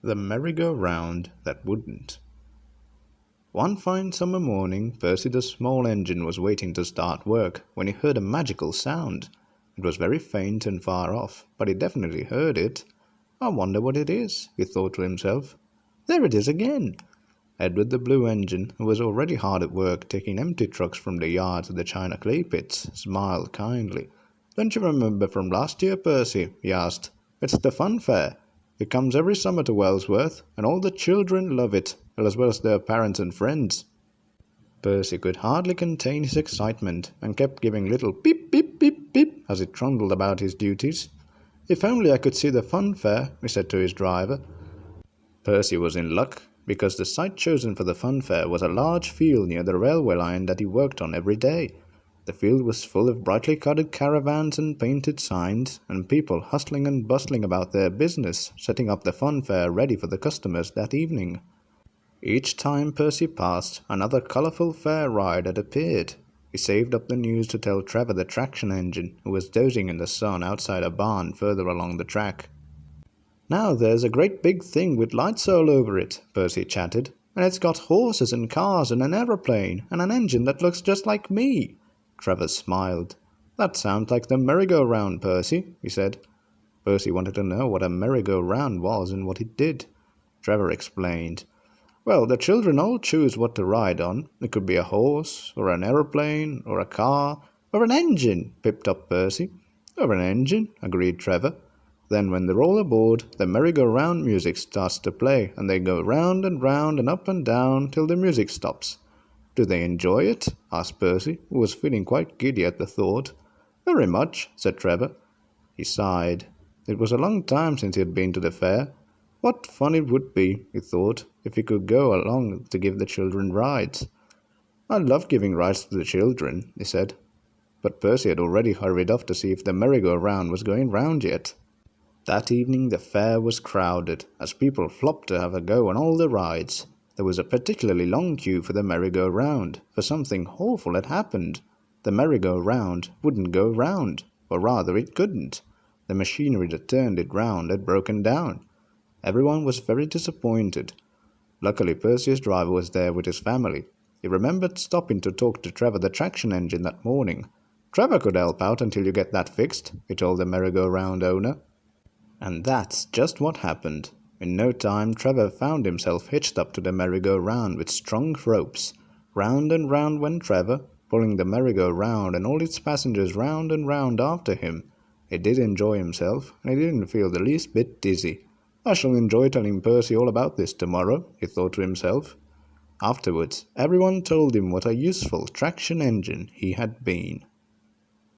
The merry-go-round that wouldn't. One fine summer morning, Percy the small engine was waiting to start work when he heard a magical sound. It was very faint and far off, but he definitely heard it. I wonder what it is, he thought to himself. There it is again! Edward the blue engine, who was already hard at work taking empty trucks from the yard to the china clay pits, smiled kindly. Don't you remember from last year, Percy? He asked. It's the fun fair. It comes every summer to Wellsworth, and all the children love it, as well as their parents and friends. Percy could hardly contain his excitement, and kept giving little peep, peep, peep, peep as he trundled about his duties. If only I could see the fun fair, he said to his driver. Percy was in luck, because the site chosen for the fun fair was a large field near the railway line that he worked on every day. The field was full of brightly coloured caravans and painted signs, and people hustling and bustling about their business, setting up the fun fair ready for the customers that evening. Each time Percy passed, another colourful fair ride had appeared. He saved up the news to tell Trevor the traction engine, who was dozing in the sun outside a barn further along the track. Now there's a great big thing with lights all over it, Percy chattered, and it's got horses and cars and an aeroplane and an engine that looks just like me. Trevor smiled. That sounds like the merry-go-round, Percy, he said. Percy wanted to know what a merry-go-round was and what it did. Trevor explained. Well, the children all choose what to ride on. It could be a horse, or an aeroplane, or a car, or an engine, pipped up Percy. Or an engine, agreed Trevor. Then when they're all aboard, the merry-go-round music starts to play, and they go round and up and down till the music stops. Do they enjoy it? Asked Percy, who was feeling quite giddy at the thought. Very much, said Trevor. He sighed. It was a long time since he had been to the fair. What fun it would be, he thought, if he could go along to give the children rides. I love giving rides to the children, he said. But Percy had already hurried off to see if the merry-go-round was going round yet. That evening the fair was crowded, as people flocked to have a go on all the rides. There was a particularly long queue for the merry-go-round, for something awful had happened. The merry-go-round wouldn't go round, or rather it couldn't. The machinery that turned it round had broken down. Everyone was very disappointed. Luckily Percy's driver was there with his family. He remembered stopping to talk to Trevor the traction engine that morning. Trevor could help out until you get that fixed, he told the merry-go-round owner. And that's just what happened. In no time Trevor found himself hitched up to the merry-go-round with strong ropes. Round and round went Trevor, pulling the merry-go-round and all its passengers round and round after him. He did enjoy himself, and he didn't feel the least bit dizzy. I shall enjoy telling Percy all about this tomorrow, he thought to himself. Afterwards, everyone told him what a useful traction engine he had been.